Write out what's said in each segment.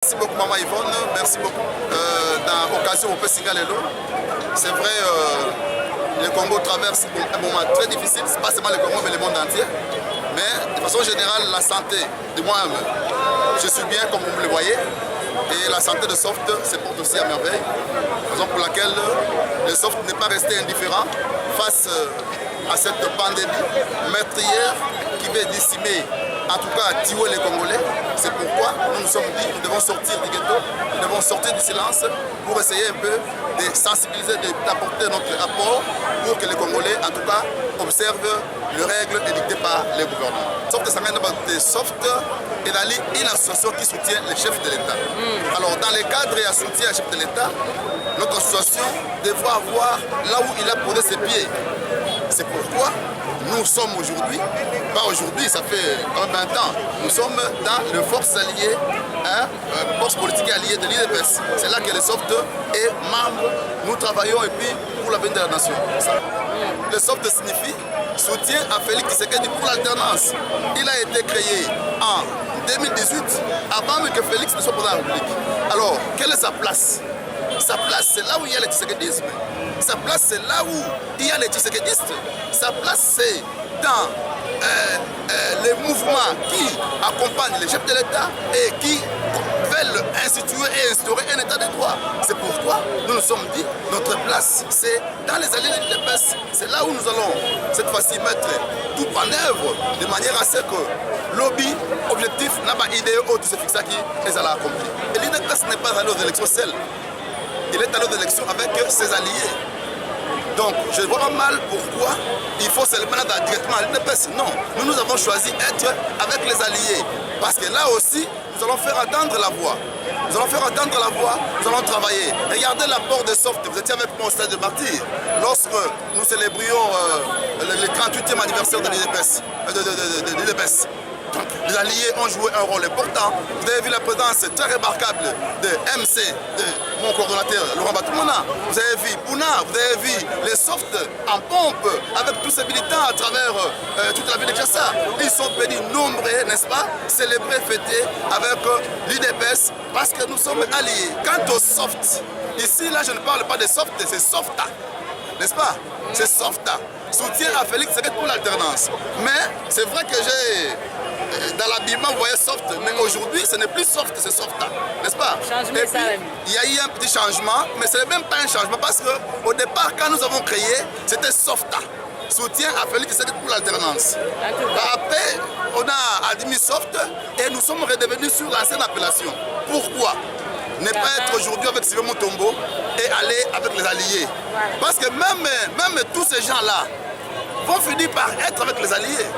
Merci beaucoup Maman Yvonne, merci beaucoup. Dans l'occasion on peut signaler l'eau. C'est vrai, le Congo traverse un moment très difficile, c'est pas seulement le Congo mais le monde entier. Mais de façon générale, la santé de moi-même, je suis bien comme vous le voyez. Et la santé de Soft se porte aussi à merveille. Raison pour laquelle le Soft n'est pas resté indifférent face à cette pandémie meurtrière qui veut décimer, en tout cas tuer les Congolais. C'est pourquoi nous nous sommes dit nous devons sortir du ghetto, nous devons sortir du silence pour essayer un peu de sensibiliser, d'apporter notre apport pour que les Congolais, en tout cas, observent les règles édictées par les gouvernements. Soft est une association qui soutient les chefs de l'État. Alors, dans le cadre et à soutien des chefs de l'État, notre association devra voir là où il a posé ses pieds. C'est pourquoi nous sommes aujourd'hui, pas aujourd'hui, ça fait quand même 20 ans, nous sommes dans les forces alliées, forces politiques alliées de l'IDPS. C'est là que le Soft est membre, nous travaillons et puis pour l'avenir de la nation. Le Soft signifie soutien à Félix Tshisekedi pour l'alternance. Il a été créé en 2018, avant que Félix ne soit président de la République. Alors, quelle est sa place? Sa place, c'est là où il y a le tshisekidisme. Sa place, c'est là où il y a les tshisekidistes. Sa place, c'est dans les mouvements qui accompagnent les chefs de l'État et qui veulent instituer et instaurer un État de droit. C'est pourquoi nous nous sommes dit, notre place, c'est dans les alliés de l'IDPS. C'est là où nous allons, cette fois-ci, mettre tout en œuvre de manière à ce que lobby, objectif, n'a pas idée autre se fixe qui les a accompli. Et l'IDPS n'est pas allé aux élections seul. Il est allé aux élections avec ses alliés. Donc, je vois mal pourquoi il faut seulement aller directement à l'IDPS. Non, nous avons choisi d'être avec les alliés. Parce que là aussi, nous allons faire entendre la voix. Nous allons faire entendre la voix, nous allons travailler. Regardez l'apport de Soft. Vous étiez avec moi au stade de Martyr lorsque nous célébrions le 38e anniversaire de l'IDPS. Donc, les alliés ont joué un rôle important. Vous avez vu la présence très remarquable de MC, de mon coordonnateur Laurent Batoumona. Vous avez vu Pouna, vous avez vu les Soft en pompe avec tous ces militants à travers toute la ville de Kinshasa. Ils sont venus nombreux, n'est-ce pas, célébrer, fêter avec l'IDPS parce que nous sommes alliés. Quant aux Soft, ici là je ne parle pas de Soft, c'est Softa, n'est-ce pas? C'est Softa. Soutien à Félix Tshisekedi pour l'alternance. Mais c'est vrai que j'ai... Dans l'habillement, vous voyez Soft, mais aujourd'hui, ce n'est plus Soft, c'est Softa, n'est-ce pas? Et puis, il y a eu un petit changement, mais ce n'est même pas un changement parce qu'au départ, quand nous avons créé, c'était Softa. Soutien à Félix Tshisekedi pour l'alternance. Après, on a admis Soft et nous sommes redevenus sur l'ancienne appellation. Pourquoi ne pas être aujourd'hui avec Sylvain Mutombo et aller avec les alliés? Parce que même tous ces gens-là vont finir par être avec les alliés.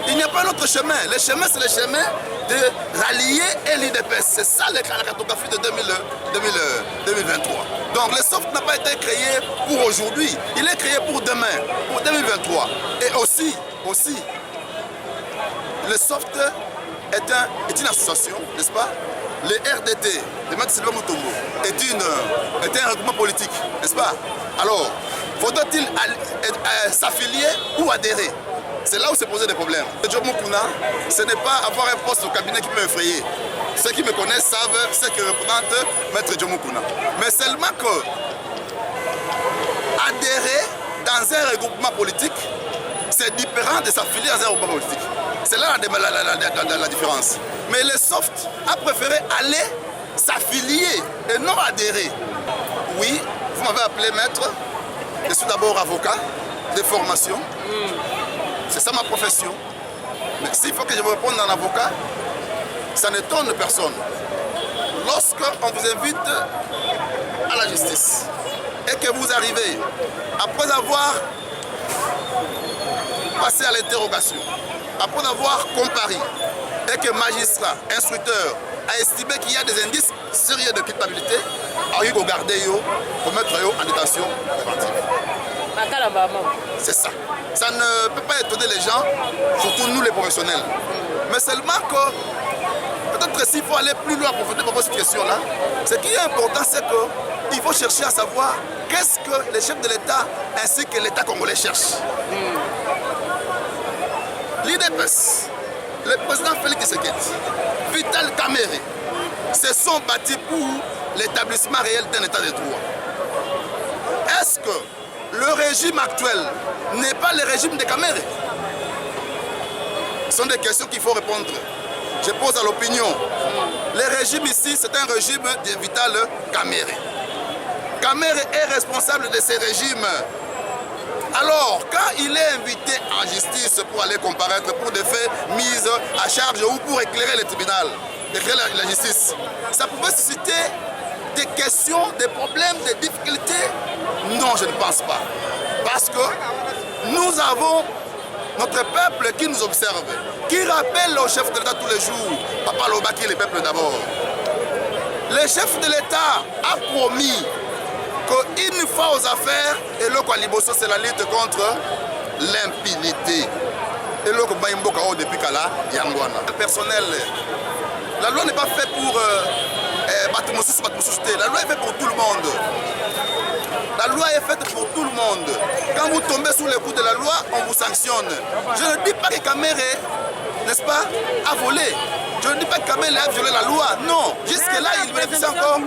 Il n'y a pas d'autre chemin. Le chemin, c'est le chemin de l'allié et l'IDPS. C'est ça la cartographie de 2023. Donc le Soft n'a pas été créé pour aujourd'hui. Il est créé pour demain, pour 2023. Et aussi, le Soft est une association, n'est-ce pas? Le RDT, le Maître Sylvain Mutombo, est un regroupement politique, n'est-ce pas? Alors, faudra-t-il s'affilier ou adhérer? C'est là où se posaient des problèmes. Jomo Kuna, ce n'est pas avoir un poste au cabinet qui peut effrayer. Ceux qui me connaissent savent ce que représente Maître Jomo Kuna. Mais seulement que adhérer dans un regroupement politique, c'est différent de s'affilier dans un regroupement politique. C'est là la différence. Mais le Soft a préféré aller s'affilier et non adhérer. Oui, vous m'avez appelé maître. Je suis d'abord avocat de formation. C'est ça ma profession. Mais s'il faut que je vous réponde en avocat, ça n'étonne personne. Lorsqu'on vous invite à la justice et que vous arrivez, après avoir passé à l'interrogation, après avoir comparé, et que magistrat, instructeur, a estimé qu'il y a des indices sérieux de culpabilité, il faut garder, pour mettre en détention préventive. C'est ça. Ça ne peut pas étonner les gens, surtout nous les professionnels. Mais seulement que, peut-être s'il faut aller plus loin pour faire cette question-là, ce qui est important, c'est qu'il faut chercher à savoir qu'est-ce que les chefs de l'État ainsi que l'État congolais cherchent. L'IDPS, le président Félix Tshisekedi, Vital Kamerhe, se sont bâtis pour l'établissement réel d'un état de droit. Est-ce que le régime actuel n'est pas le régime de Kamere? Ce sont des questions qu'il faut répondre. Je pose à l'opinion. Le régime ici, c'est un régime de Vital Kamere. Kamere est responsable de ces régimes. Alors, quand il est invité en justice pour aller comparaître pour des faits mis à charge ou pour éclairer le tribunal, éclairer la justice, ça pouvait susciter des questions, des problèmes, des difficultés? Non, je ne pense pas. Parce que nous avons notre peuple qui nous observe, qui rappelle au chef de l'État tous les jours, Papa Lobaki, le peuple d'abord. Le chef de l'État a promis qu'une fois aux affaires, et le Kwaliboso, c'est la lutte contre l'impunité. Et le Baimboka depuis Kala, Yangwana. Personnel, la loi n'est pas faite pour la loi est faite pour tout le monde. La loi est faite pour tout le monde. Quand vous tombez sous les coups de la loi, on vous sanctionne. Je ne dis pas que Kamere, n'est-ce pas, a volé. Je ne dis pas que Kamere a violé la loi. Non, jusque-là, il bénéficie encore.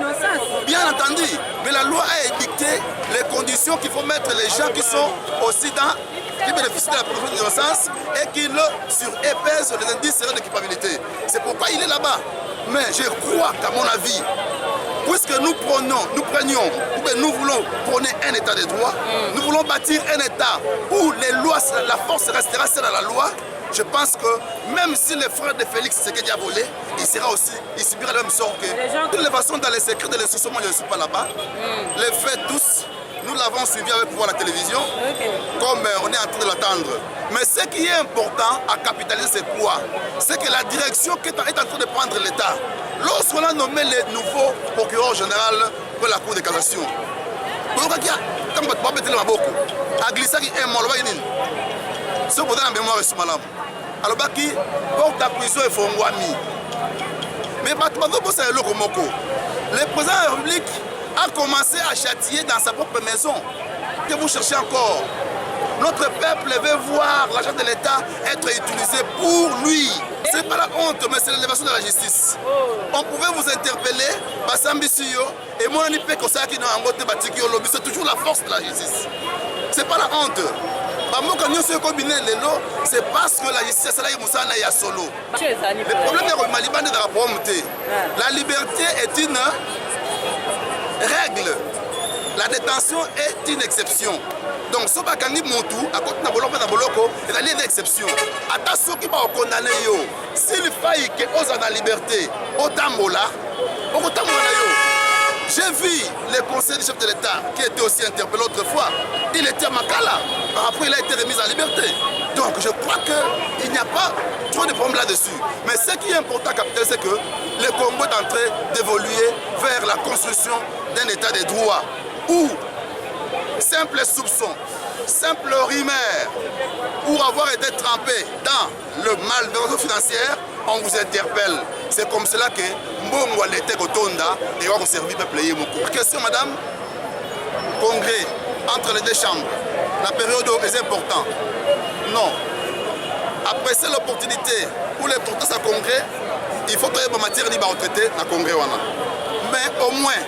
Bien entendu. Mais la loi a édicté les conditions qu'il faut mettre les gens qui sont aussi qui bénéficient de la présomption d'innocence et qui le surépaissent les indices de culpabilité. C'est pourquoi il est là-bas. Mais je crois qu'à mon avis, puisque nous prenions, ou bien nous voulons prôner un état de droit, nous voulons bâtir un état où les lois, la force restera celle de la loi. Je pense que même si le frère de Félix Tshisekedi a volé, il subira le même sort que. De toutes les façons, dans les secrets de l'instruction, moi je ne suis pas là-bas. Les faits tous, nous l'avons suivi avec pouvoir la télévision, comme on est en train de l'attendre. Mais ce qui est important à capitaliser, c'est quoi? C'est que la direction qui est en train de prendre l'État, lorsqu'on a nommé le nouveau procureur général pour la Cour de cassation, ce que la mémoire est malade. Alors, qui porte la prison et Fongwami. Mais le président de la République a commencé à châtier dans sa propre maison. Que vous cherchez encore? Notre peuple veut voir l'argent de l'État être utilisé pour lui. Ce n'est pas la honte, mais c'est l'élévation de la justice. On pouvait vous interpeller, et moi, c'est toujours la force de la justice. Ce n'est pas la honte. C'est parce que la justice est là solo. Le problème est que la liberté est une règle. La détention est une exception. Donc, si vous avez une exception, condamné, s'il faille que vous ayez la liberté, j'ai vu le conseil du chef de l'État qui était aussi interpellé autrefois. Il était à Makala. Après, il a été remis en liberté. Donc, je crois qu'il n'y a pas trop de problèmes là-dessus. Mais ce qui est important, capitaine, c'est que le Congo est en train d'évoluer vers la construction d'un État de droit où simple soupçon, simple rumeur, pour avoir été trempé dans le malversation financière, on vous interpelle. C'est comme cela que Mbongo l'été Kotonda et va vous servir pour payer mon cours. Question, madame. Congrès entre les deux chambres. La période est importante. Non. Après, c'est l'opportunité pour les porteurs à congrès. Il faut que les matières soient retraitées dans le congrès. Mais au moins,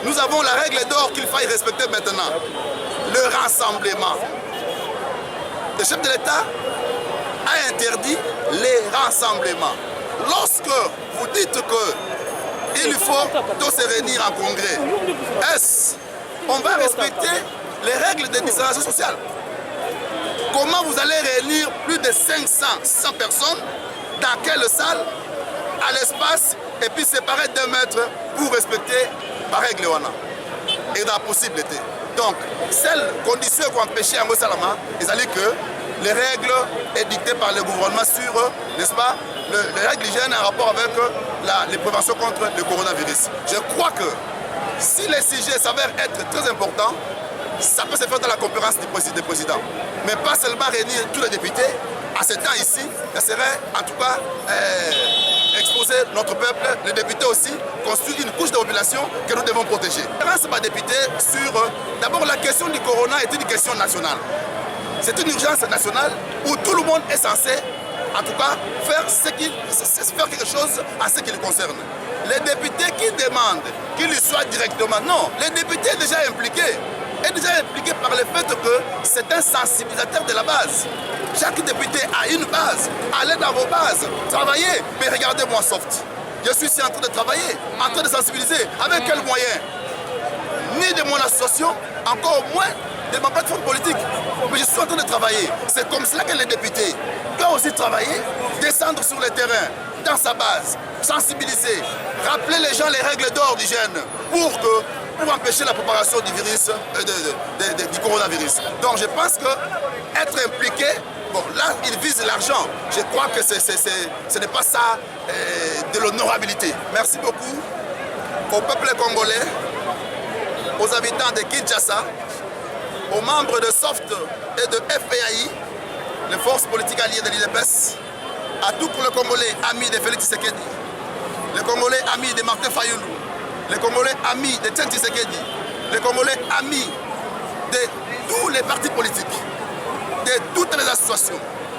nous avons la règle d'or qu'il faille respecter maintenant. Le rassemblement. Le chef de l'État a interdit les rassemblements. Lorsque vous dites qu'il faut tous se réunir en congrès, est-ce qu'on va respecter les règles de distanciation sociale? Comment vous allez réunir plus de 500 personnes dans quelle salle, à l'espace, et puis séparer 2 mètres pour respecter la règle et dans la possibilité? Donc, celle condition qu'on empêchait en Salama, c'est-à-dire que les règles édictées par le gouvernement sur, n'est-ce pas, les règles d'hygiène en rapport avec les préventions contre le coronavirus. Je crois que si les sujets s'avèrent être très importants, ça peut se faire dans la conférence des présidents. Mais pas seulement réunir tous les députés. À ce temps ici, ça serait en tout cas exposer notre peuple. Les députés aussi constituent une couche de population que nous devons protéger. Les députés sur d'abord la question du corona est une question nationale. C'est une urgence nationale où tout le monde est censé, en tout cas, faire quelque chose à ce qui le concerne. Les députés qui demandent qu'il y soit directement, non, le député est déjà impliqué. Est déjà impliqué par le fait que c'est un sensibilisateur de la base. Chaque député a une base. Allez dans vos bases, travaillez. Mais regardez-moi soft. Je suis ici en train de travailler, en train de sensibiliser. Avec quels moyens? Ni de mon association, encore moins de ma plateforme politique. Mais je suis en train de travailler. C'est comme cela que les députés doivent aussi travailler, descendre sur le terrain, dans sa base, sensibiliser, rappeler les gens les règles d'or d'hygiène pour empêcher la propagation du virus, du coronavirus. Donc je pense que être impliqué, bon là il vise l'argent. Je crois que ce n'est pas ça de l'honorabilité. Merci beaucoup au peuple congolais, aux habitants de Kinshasa, aux membres de SOFT et de FPAI, les forces politiques alliées de l'UDPS, à tous les Congolais amis de Félix Tshisekedi, les Congolais amis de Martin Fayoulou, les Congolais amis de Tiens Tshisekedi, les Congolais amis de tous les partis politiques, de toutes les associations,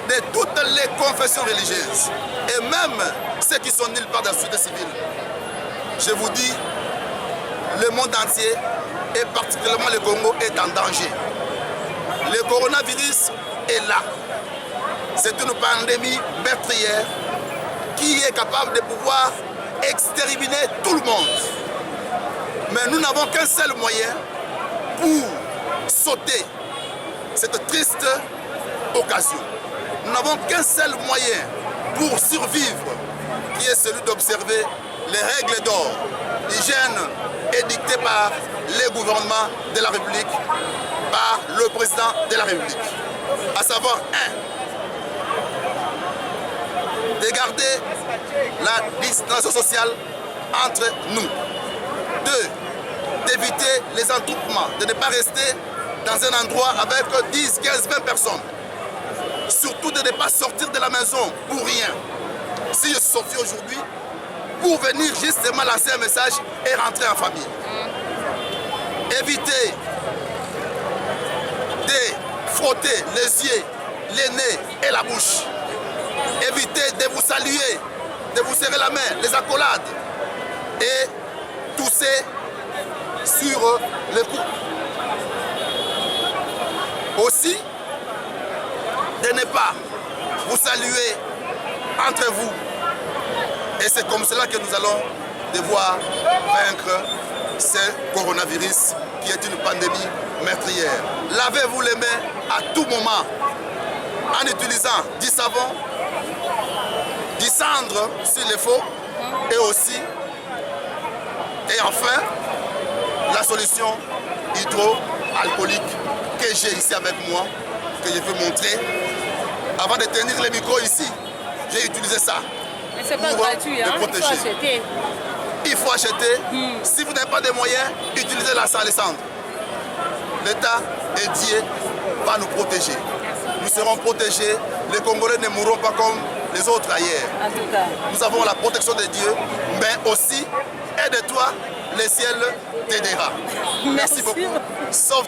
de toutes les confessions religieuses, et même ceux qui sont nulle part dans la société civile. Je vous dis, le monde entier, et particulièrement le Congo, est en danger. Le coronavirus est là. C'est une pandémie meurtrière qui est capable de pouvoir exterminer tout le monde. Mais nous n'avons qu'un seul moyen pour sauter cette triste occasion. Nous n'avons qu'un seul moyen pour survivre, qui est celui d'observer les règles d'or d'hygiène édictées par les gouvernements de la République, par le président de la République. À savoir, 1. De garder la distance sociale entre nous. 2. D'éviter les attroupements, de ne pas rester dans un endroit avec 10, 15, 20 personnes. Surtout de ne pas sortir de la maison pour rien. Si je suis sorti aujourd'hui, pour venir justement lancer un message et rentrer en famille. Évitez de frotter les yeux, les nez et la bouche. Évitez de vous saluer, de vous serrer la main, les accolades et tousser sur le cou. Aussi, de ne pas vous saluer entre vous. Et c'est comme cela que nous allons devoir vaincre ce coronavirus qui est une pandémie meurtrière. Lavez-vous les mains à tout moment en utilisant du savon, du cendre s'il le faut, et aussi, et enfin, la solution hydroalcoolique que j'ai ici avec moi, que je vais montrer. Avant de tenir le micro ici, j'ai utilisé ça. Mais c'est pas gratuit, hein? Il faut acheter. Il faut acheter. Si vous n'avez pas de moyens, utilisez la cendre. L'État et Dieu va nous protéger. Nous serons protégés. Les Congolais ne mourront pas comme les autres ailleurs. En tout cas. Nous avons la protection de Dieu, mais aussi, aide-toi, le ciel t'aidera. Merci beaucoup. Sauf